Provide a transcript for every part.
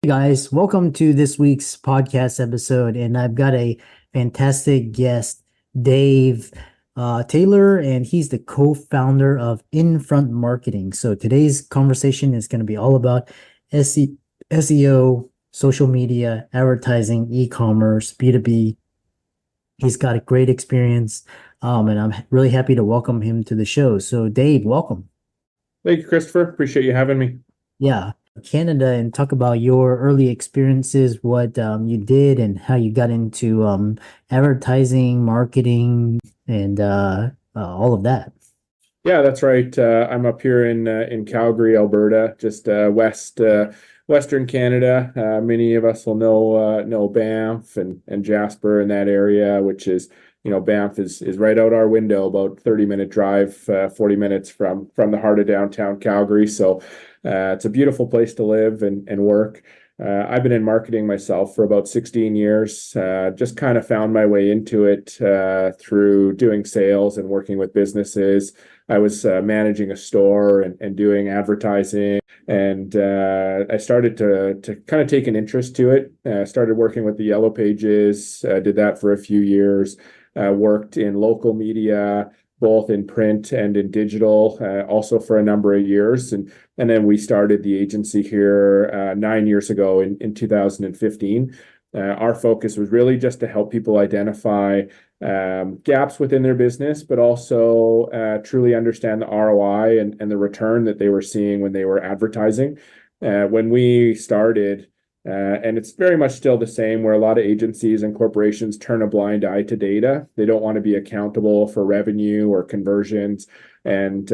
Hey guys, welcome to this week's podcast episode, and I've got a fantastic guest, Dave Taylor, and he's the co-founder of In-Front Marketing. So today's conversation is going to be all about SE SEO, social media, advertising, e-commerce, B2B. He's got a great experience, and I'm really happy to welcome him to the show. So Dave, welcome. Thank you, Christopher. Appreciate you having me. Yeah, Canada, and talk about your early experiences, what you did and how you got into advertising, marketing, and all of that. Yeah, that's right. I'm up here in Calgary, Alberta, just western Canada. Many of us will know Banff and Jasper in that area, which is Banff is right out our window, about 30-minute drive, 40 minutes from the heart of downtown Calgary. So it's a beautiful place to live and work. I've been in marketing myself for about 16 years. Just kind of found my way into it through doing sales and working with businesses. I was managing a store and doing advertising, and I started to kind of take an interest to it. Started working with the Yellow Pages, did that for a few years. Worked in local media, both in print and in digital, also for a number of years. And then we started the agency here 9 years ago in 2015. Our focus was really just to help people identify gaps within their business, but also truly understand the ROI and the return that they were seeing when they were advertising. When we started, and it's very much still the same, where a lot of agencies and corporations turn a blind eye to data. They don't want to be accountable for revenue or conversions. And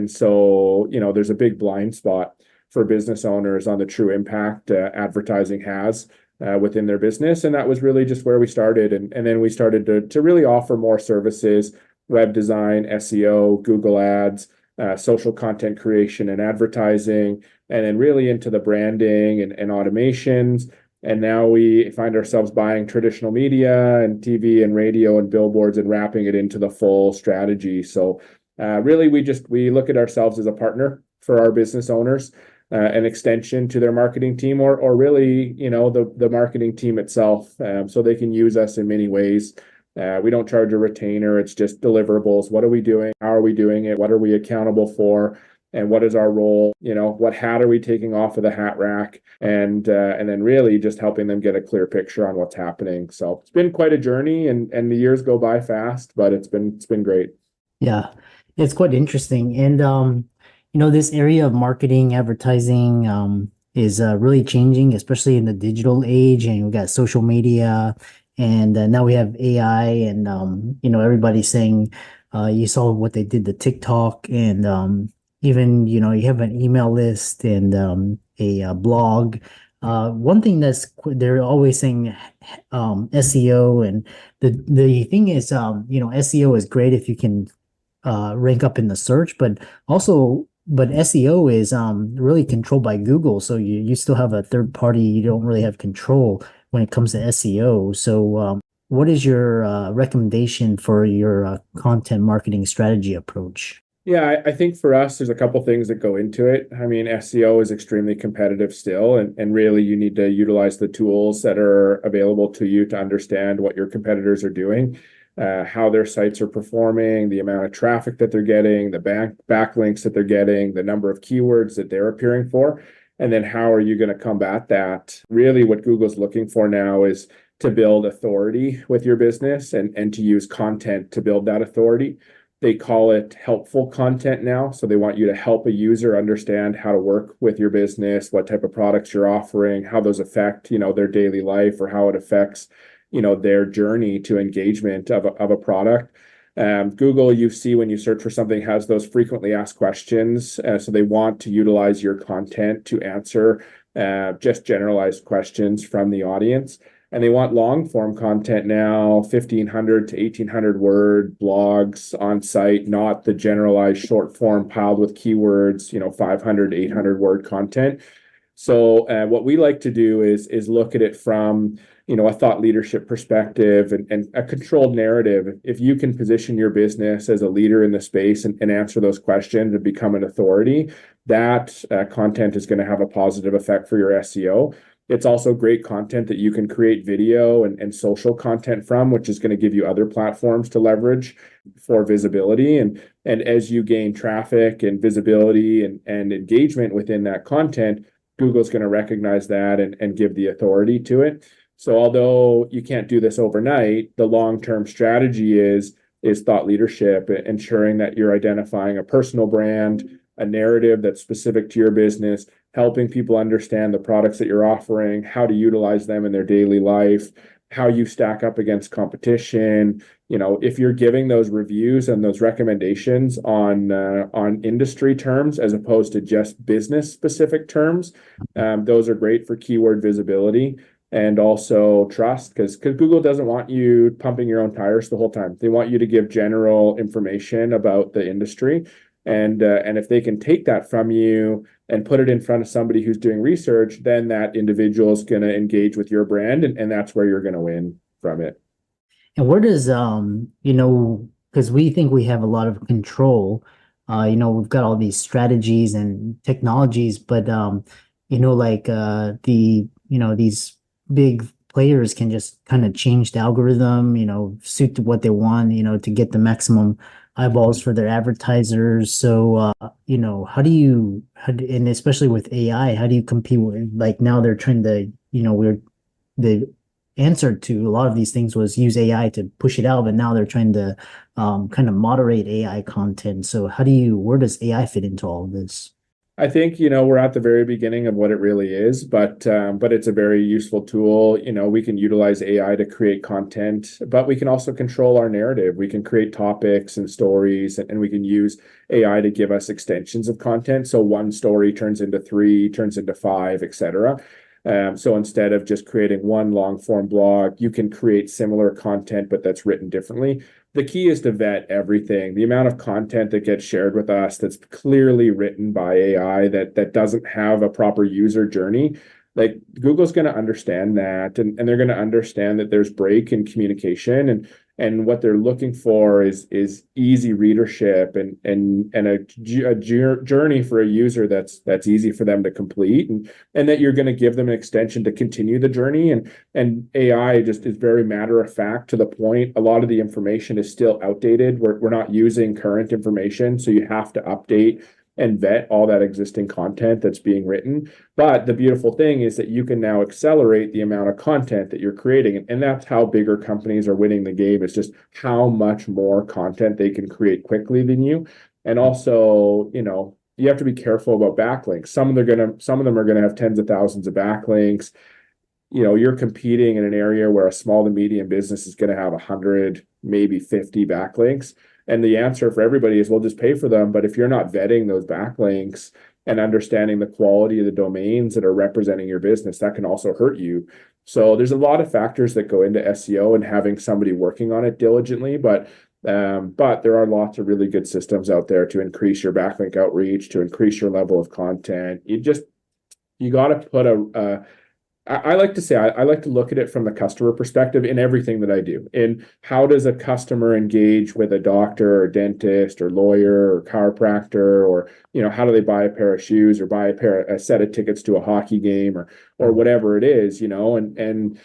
so, there's a big blind spot for business owners on the true impact advertising has within their business. And that was really just where we started. And then we started to really offer more services: web design, SEO, Google Ads, social content creation and advertising, and then really into the branding and automations. And now we find ourselves buying traditional media and TV and radio and billboards and wrapping it into the full strategy. So really, we look at ourselves as a partner for our business owners, an extension to their marketing team, or really, the marketing team itself, so they can use us in many ways. We don't charge a retainer. It's just deliverables. What are we doing? How are we doing it? What are we accountable for? And what is our role? What hat are we taking off of the hat rack? And then really just helping them get a clear picture on what's happening. So it's been quite a journey, and the years go by fast, but it's been great. Yeah, it's quite interesting. And this area of marketing, advertising is really changing, especially in the digital age. And we got social media, and now we have AI, and everybody's saying you saw what they did to TikTok, and even you have an email list and a blog. One thing they're always saying SEO, and the thing is SEO is great if you can rank up in the search, but SEO is really controlled by Google. So you still have a third party. You don't really have control when it comes to SEO. So what is your recommendation for your content marketing strategy approach? Yeah, I think for us, there's a couple things that go into it. I mean, SEO is extremely competitive still, and really you need to utilize the tools that are available to you to understand what your competitors are doing, how their sites are performing, the amount of traffic that they're getting, the backlinks that they're getting, the number of keywords that they're appearing for, and then how are you going to combat that? Really, what Google's looking for now is to build authority with your business and to use content to build that authority. They call it helpful content now. So they want you to help a user understand how to work with your business, what type of products you're offering, how those affect, their daily life, or how it affects, their journey to engagement of a product. Google, you see when you search for something, has those frequently asked questions. So they want to utilize your content to answer just generalized questions from the audience. And they want long form content now, 1,500 to 1,800 word blogs on site, not the generalized short form piled with keywords, 500 to 800 word content. So what we like to do is look at it from a thought leadership perspective and a controlled narrative. If you can position your business as a leader in the space and answer those questions and become an authority, that content is going to have a positive effect for your SEO. It's also great content that you can create video and social content from, which is going to give you other platforms to leverage for visibility. And as you gain traffic and visibility and engagement within that content, Google's going to recognize that and give the authority to it. So although you can't do this overnight, the long-term strategy is thought leadership, ensuring that you're identifying a personal brand, a narrative that's specific to your business, helping people understand the products that you're offering, how to utilize them in their daily life, how you stack up against competition. If you're giving those reviews and those recommendations on industry terms as opposed to just business specific terms, those are great for keyword visibility and also trust, because Google doesn't want you pumping your own tires the whole time. They want you to give general information about the industry. And if they can take that from you and put it in front of somebody who's doing research, then that individual is going to engage with your brand, and that's where you're going to win from it. And where does because we think we have a lot of control, we've got all these strategies and technologies, but these big players can just kind of change the algorithm, suit to what they want, to get the maximum eyeballs for their advertisers. So and especially with AI, how do you compete with, like, now they're trying to, the answer to a lot of these things was use AI to push it out, but now they're trying to kind of moderate AI content. So where does AI fit into all of this? I think, we're at the very beginning of what it really is, but it's a very useful tool. We can utilize AI to create content, but we can also control our narrative. We can create topics and stories, and we can use AI to give us extensions of content. So one story turns into 3, turns into 5, etc. So instead of just creating one long form blog, you can create similar content, but that's written differently. The key is to vet everything. The amount of content that gets shared with us that's clearly written by AI that doesn't have a proper user journey, like, Google's going to understand that, and they're going to understand that there's break in communication, and what they're looking for is easy readership and a journey for a user that's easy for them to complete, and that you're going to give them an extension to continue the journey. And AI just is very matter of fact, to the point. A lot of the information is still outdated. We're not using current information, so you have to update and vet all that existing content that's being written. But the beautiful thing is that you can now accelerate the amount of content that you're creating. And that's how bigger companies are winning the game, is just how much more content they can create quickly than you. And also, you have to be careful about backlinks. Some of them are gonna have tens of thousands of backlinks. You're competing in an area where a small to medium business is going to have 100, maybe 50 backlinks. And the answer for everybody is, we'll just pay for them. But if you're not vetting those backlinks and understanding the quality of the domains that are representing your business, that can also hurt you. So there's a lot of factors that go into SEO and having somebody working on it diligently. But there are lots of really good systems out there to increase your backlink outreach, to increase your level of content. You got to put I like to say, I like to look at it from the customer perspective in everything that I do. And how does a customer engage with a doctor or dentist or lawyer or chiropractor, or, how do they buy a pair of shoes or buy a set of tickets to a hockey game, or whatever it is, and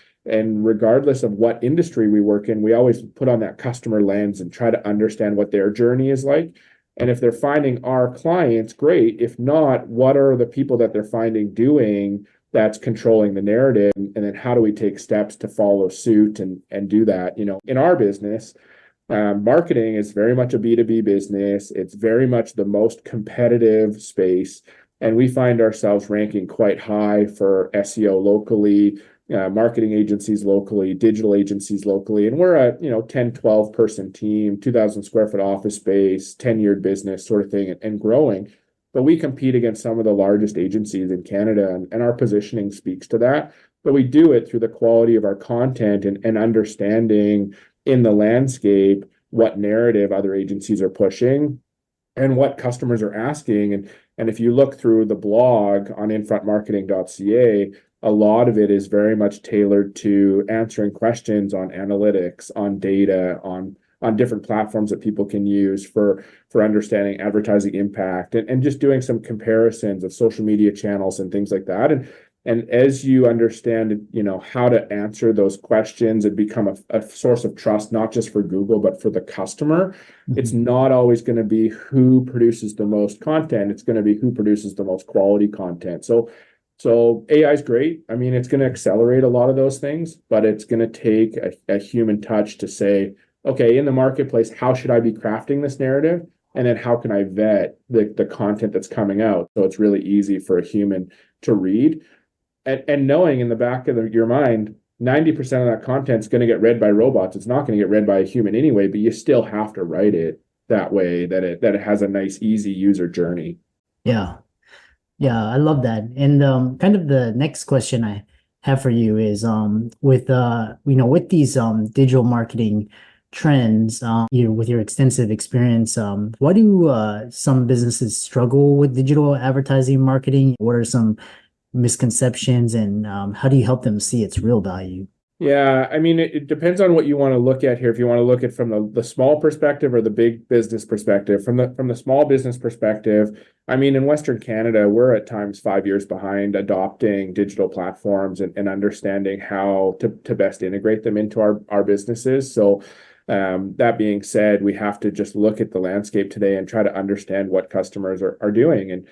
regardless of what industry we work in, we always put on that customer lens and try to understand what their journey is like. And if they're finding our clients, great. If not, what are the people that they're finding doing that's controlling the narrative? And then how do we take steps to follow suit and do that? In our business, marketing is very much a B2B business. It's very much the most competitive space. And we find ourselves ranking quite high for SEO locally, marketing agencies locally, digital agencies locally. And we're a 10, 12 person team, 2,000 square foot office space, 10-year business sort of thing, and growing. But we compete against some of the largest agencies in Canada, and our positioning speaks to that. But we do it through the quality of our content and understanding in the landscape what narrative other agencies are pushing and what customers are asking. And if you look through the blog on infrontmarketing.ca, a lot of it is very much tailored to answering questions on analytics, on data, on different platforms that people can use for understanding advertising impact, and just doing some comparisons of social media channels and things like that. And as you understand, how to answer those questions and become a source of trust, not just for Google, but for the customer, it's Mhm. not always going to be who produces the most content. It's going to be who produces the most quality content. So AI is great. I mean, it's going to accelerate a lot of those things, but it's going to take a human touch to say, okay, in the marketplace, how should I be crafting this narrative? And then how can I vet the content that's coming out? So it's really easy for a human to read. And knowing in the back of your mind, 90% of that content is going to get read by robots. It's not going to get read by a human anyway, but you still have to write it that way that it has a nice, easy user journey. Yeah. Yeah, I love that. And kind of the next question I have for you is with these digital marketing trends, with your extensive experience, why do some businesses struggle with digital advertising marketing? What are some misconceptions and how do you help them see its real value? Yeah, I mean, it depends on what you want to look at here. If you want to look at from the small perspective or the big business perspective. From the small business perspective, I mean, in Western Canada, we're at times 5 years behind adopting digital platforms and understanding how to best integrate them into our businesses. So, that being said, we have to just look at the landscape today and try to understand what customers are doing. And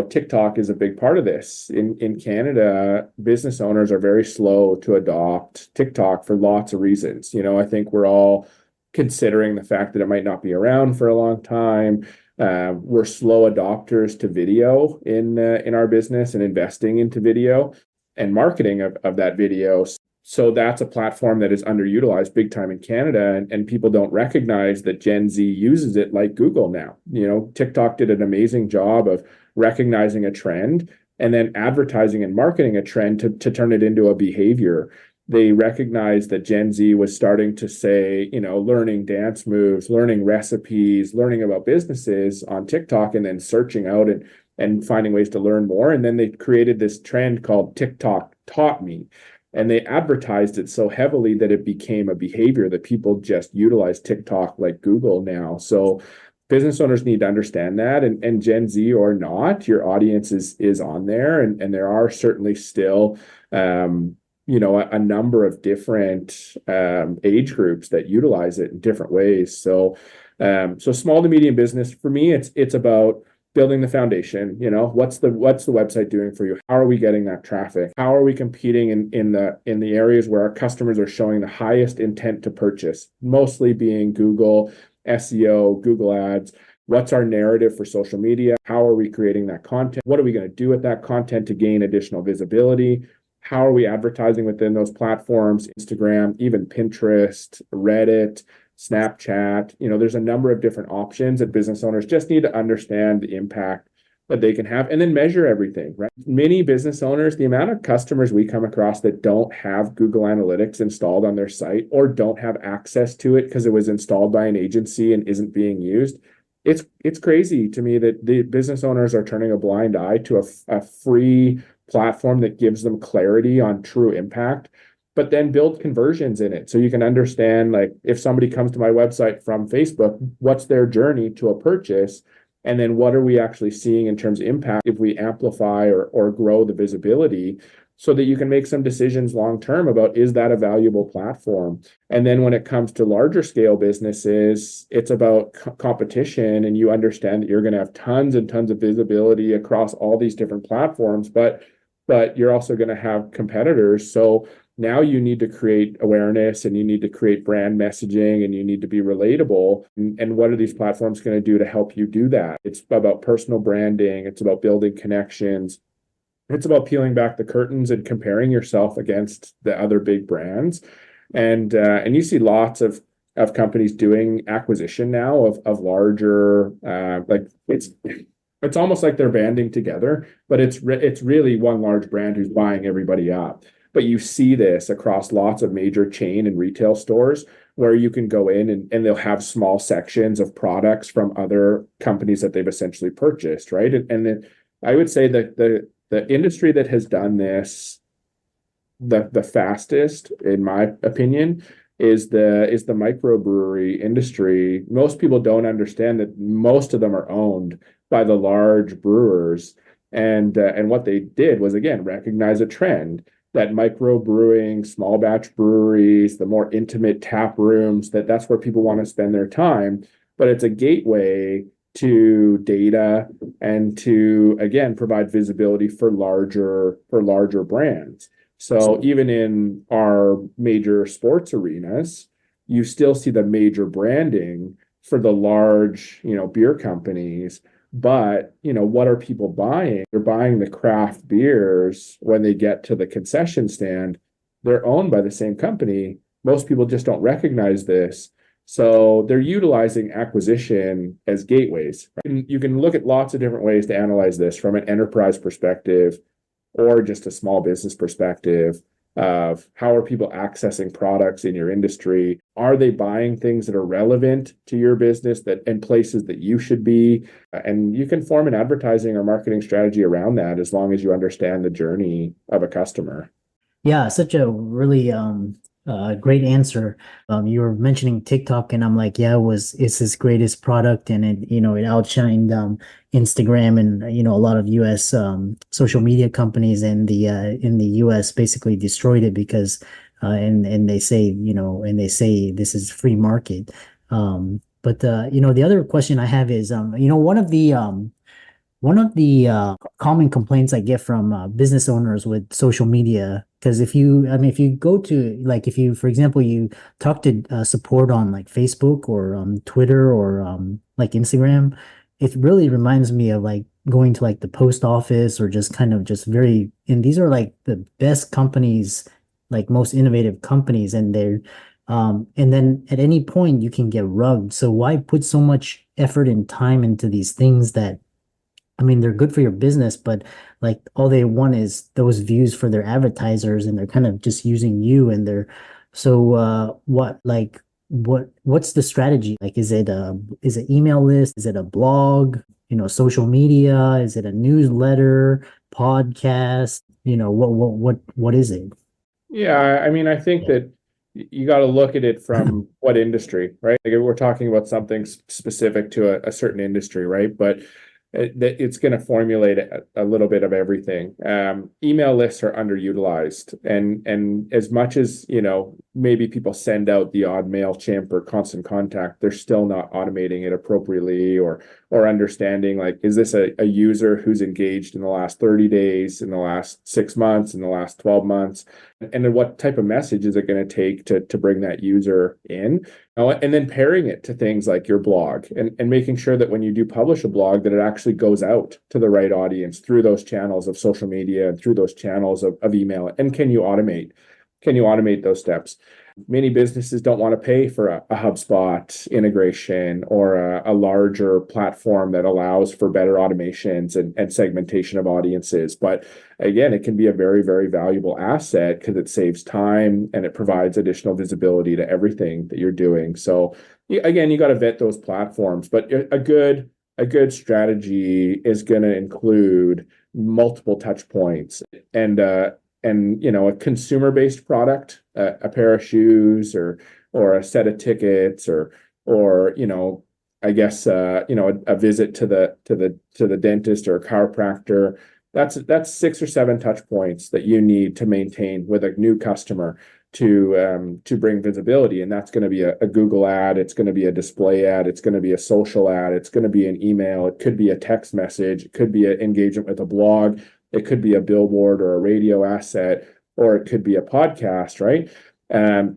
TikTok is a big part of this. In Canada, business owners are very slow to adopt TikTok for lots of reasons. I think we're all considering the fact that it might not be around for a long time. We're slow adopters to video in our business and investing into video and marketing of that video. So that's a platform that is underutilized big time in Canada, and people don't recognize that Gen Z uses it like Google now. TikTok did an amazing job of recognizing a trend and then advertising and marketing a trend to turn it into a behavior. They recognized that Gen Z was starting to say, learning dance moves, learning recipes, learning about businesses on TikTok, and then searching out and finding ways to learn more. And then they created this trend called TikTok taught me. And they advertised it so heavily that it became a behavior that people just utilize TikTok like Google now. So business owners need to understand that. And Gen Z or not, your audience is on there. And there are certainly still a number of different age groups that utilize it in different ways. So small to medium business, for me, it's about building the foundation. What's the website doing for you? How are we getting that traffic? How are we competing in the areas where our customers are showing the highest intent to purchase, mostly being Google, SEO, Google Ads? What's our narrative for social media? How are we creating that content? What are we going to do with that content to gain additional visibility? How are we advertising within those platforms? Instagram, even Pinterest, Reddit, Snapchat. There's a number of different options that business owners just need to understand the impact that they can have and then measure everything, right? Many business owners, the amount of customers we come across that don't have Google Analytics installed on their site or don't have access to it because it was installed by an agency and isn't being used. It's crazy to me that the business owners are turning a blind eye to a free platform that gives them clarity on true impact, but then build conversions in it so you can understand, like, if somebody comes to my website from Facebook, what's their journey to a purchase, and then what are we actually seeing in terms of impact if we amplify or grow the visibility, so that you can make some decisions long term about, is that a valuable platform? And then when it comes to larger scale businesses, it's about competition, and you understand that you're going to have tons and tons of visibility across all these different platforms, but you're also going to have competitors. So now you need to create awareness, and you need to create brand messaging, and you need to be relatable. And what are these platforms going to do to help you do that? It's about personal branding. It's about building connections. It's about peeling back the curtains and comparing yourself against the other big brands. And you see lots of companies doing acquisition now of larger, like it's almost like they're banding together, but it's really one large brand who's buying everybody up. But you see this across lots of major chain and retail stores, where you can go in and they'll have small sections of products from other companies that they've essentially purchased, right? And then I would say that the industry that has done this the fastest, in my opinion, is the microbrewery industry. Most people don't understand that most of them are owned by the large brewers, And what they did was, again, recognize a trend that micro brewing, small batch breweries, the more intimate tap rooms, that's where people want to spend their time. But it's a gateway to data and to, again, provide visibility for larger brands. So even in our major sports arenas, you still see the major branding for the large, beer companies. But, what are people buying? They're buying the craft beers when they get to the concession stand. They're owned by the same company. Most people just don't recognize this. So they're utilizing acquisition as gateways. And you can look at lots of different ways to analyze this from an enterprise perspective or just a small business perspective of how are people accessing products in your industry? Are they buying things that are relevant to your business and places that you should be? And you can form an advertising or marketing strategy around that as long as you understand the journey of a customer. Yeah, such a really great answer. You were mentioning TikTok, and I'm like, yeah, it's his greatest product, and it outshined Instagram and a lot of US social media companies in the US basically destroyed it because and they say, this is free market. But the other question I have is one of the common complaints I get from business owners with social media, because if you go to, like, if you, for example, you talk to support on like Facebook or Twitter or like Instagram, it really reminds me of like going to like the post office or just kind of just and these are like the best companies, like most innovative companies, and then at any point you can get rugged. So why put so much effort and time into these things that they're good for your business, but like all they want is those views for their advertisers, and they're kind of just using you and so what's the strategy? Like, is it email list? Is it a blog? Social media? Is it a newsletter, podcast? What is it? Yeah, I think that you got to look at it from what industry, right? Like if we're talking about something specific to a certain industry, right? But it's going to formulate a little bit of everything. Email lists are underutilized, and as much as maybe people send out the odd MailChimp or Constant Contact, they're still not automating it appropriately or understanding, like, is this a user who's engaged in the last 30 days, in the last 6 months, in the last 12 months, and then what type of message is it going to take to bring that user in? And then pairing it to things like your blog and making sure that when you do publish a blog, that it actually goes out to the right audience through those channels of social media and through those channels of email. And can you automate? Can you automate those steps? Many businesses don't want to pay for a HubSpot integration or a larger platform that allows for better automations and segmentation of audiences. But again, it can be a very, very valuable asset because it saves time and it provides additional visibility to everything that you're doing. So again, you got to vet those platforms, but a good strategy is going to include multiple touch points and a consumer-based product, a pair of shoes or a set of tickets or I guess a visit to the dentist or a chiropractor. That's 6 or 7 touch points that you need to maintain with a new customer to bring visibility, and that's going to be a Google ad, it's going to be a display ad, it's going to be a social ad, it's going to be an email, it could be a text message, it could be an engagement with a blog. It could be a billboard or a radio asset, or it could be a podcast, right?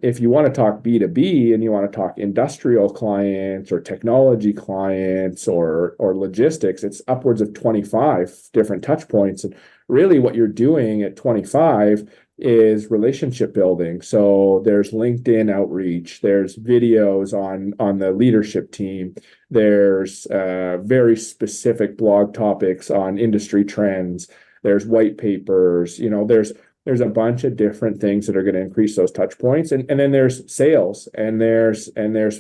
If you want to talk B2B and you want to talk industrial clients or technology clients or logistics, it's upwards of 25 different touch points. And really what you're doing at 25 is relationship building. So there's LinkedIn outreach, there's videos on the leadership team, there's very specific blog topics on industry trends. There's white papers, there's a bunch of different things that are going to increase those touch points. And then there's sales and there's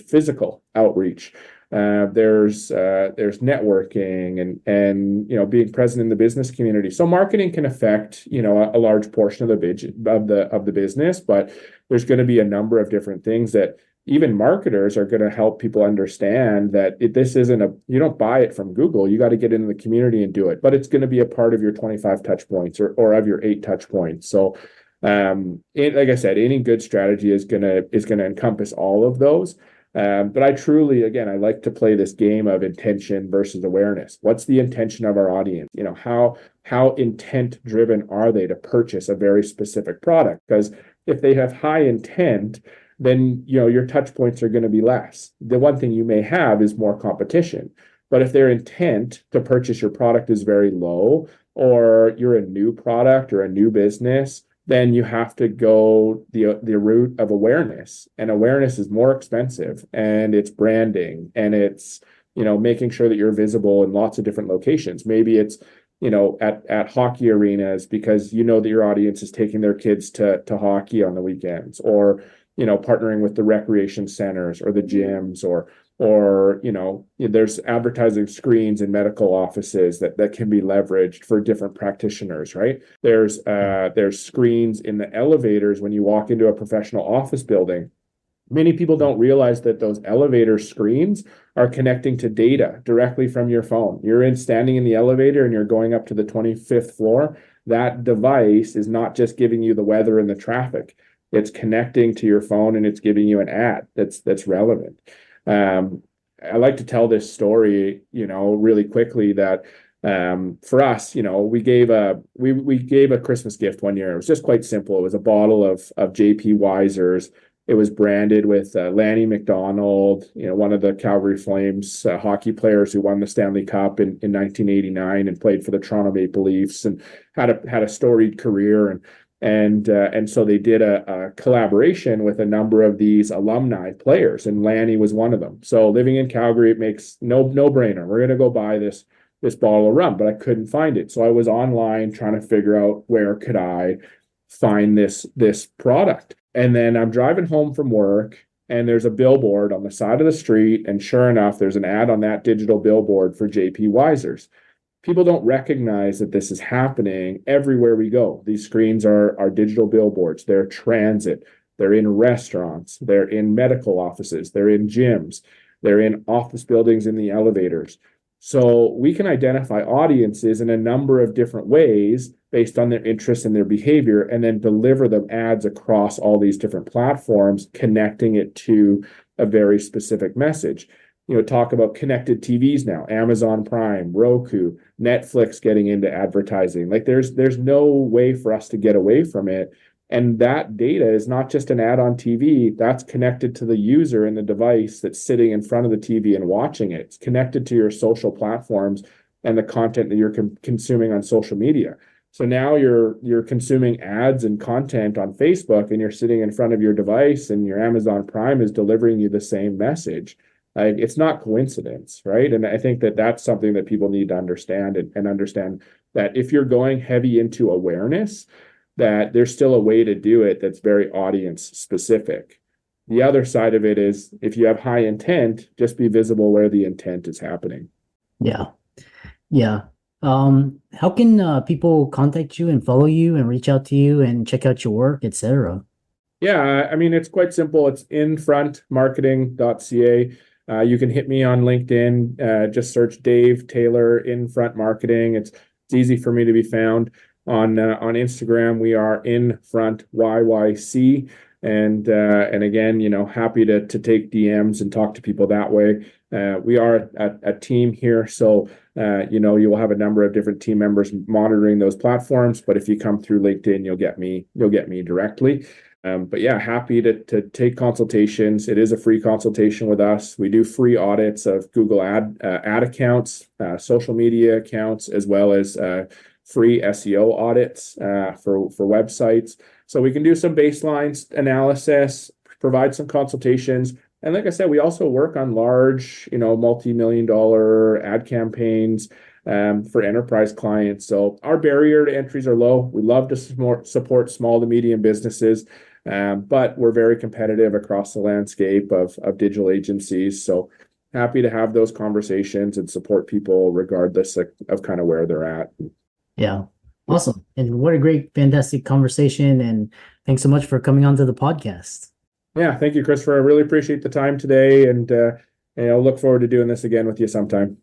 physical outreach. There's networking and being present in the business community. So marketing can affect, a large portion of the business, but there's going to be a number of different things that even marketers are going to help people understand that this isn't you don't buy it from Google. You got to get into the community and do it, but it's going to be a part of your 25 touch points or of your 8 touch points. So, like I said, any good strategy is going to encompass all of those. But I truly, again, I like to play this game of intention versus awareness. What's the intention of our audience? How intent driven are they to purchase a very specific product? Because if they have high intent, then your touch points are going to be less. The one thing you may have is more competition. But if their intent to purchase your product is very low, or you're a new product or a new business, then you have to go the route of awareness. And awareness is more expensive, and it's branding, and it's making sure that you're visible in lots of different locations. Maybe it's at hockey arenas because that your audience is taking their kids to hockey on the weekends, or partnering with the recreation centers or the gyms, or there's advertising screens in medical offices that can be leveraged for different practitioners, right? There's screens in the elevators when you walk into a professional office building. Many people don't realize that those elevator screens are connecting to data directly from your phone. You're standing in the elevator and you're going up to the 25th floor. That device is not just giving you the weather and the traffic. It's connecting to your phone and it's giving you an ad that's relevant. I like to tell this story, really quickly, that for us, we gave a Christmas gift one year. It was just quite simple. It was a bottle of JP Wiser's. It was branded with Lanny McDonald, one of the Calgary Flames hockey players who won the Stanley Cup in 1989 and played for the Toronto Maple Leafs and had a storied career. And so they did a collaboration with a number of these alumni players, and Lanny was one of them. So living in Calgary, it makes no brainer. We're going to go buy this bottle of rum, but I couldn't find it. So I was online trying to figure out where could I find this product. And then I'm driving home from work, and there's a billboard on the side of the street, and sure enough, there's an ad on that digital billboard for JP Wiser's. People don't recognize that this is happening everywhere we go. These screens are digital billboards. They're transit. They're in restaurants. They're in medical offices. They're in gyms. They're in office buildings in the elevators. So we can identify audiences in a number of different ways based on their interests and their behavior, and then deliver them ads across all these different platforms, connecting it to a very specific message. Talk about connected TVs now, Amazon Prime, Roku, Netflix getting into advertising. Like there's no way for us to get away from it. And that data is not just an ad on TV, that's connected to the user and the device that's sitting in front of the TV and watching it. It's connected to your social platforms and the content that you're consuming on social media. So now you're consuming ads and content on Facebook, and you're sitting in front of your device, and your Amazon Prime is delivering you the same message. It's not coincidence, right? And I think that that's something that people need to understand, and understand that if you're going heavy into awareness, that there's still a way to do it that's very audience specific. The other side of it is, if you have high intent, just be visible where the intent is happening. Yeah. Yeah. How can people contact you and follow you and reach out to you and check out your work, etc.? Yeah, I mean, it's quite simple. It's infrontmarketing.ca. You can hit me on LinkedIn. Just search Dave Taylor Infront Marketing. It's easy for me to be found. On Instagram, we are Infront YYC. And again, happy to take DMs and talk to people that way. We are a team here, so you will have a number of different team members monitoring those platforms. But if you come through LinkedIn, you'll get me directly. But yeah, happy to take consultations. It is a free consultation with us. We do free audits of Google ad accounts, social media accounts, as well as free SEO audits for websites. So we can do some baseline analysis, provide some consultations. And like I said, we also work on large, multi-million-dollar ad campaigns for enterprise clients. So our barrier to entries are low. We love to support small to medium businesses, but we're very competitive across the landscape of digital agencies. So happy to have those conversations and support people regardless of kind of where they're at. Yeah. Awesome. And what a great, fantastic conversation. And thanks so much for coming on to the podcast. Yeah, thank you, Christopher. I really appreciate the time today, and look forward to doing this again with you sometime.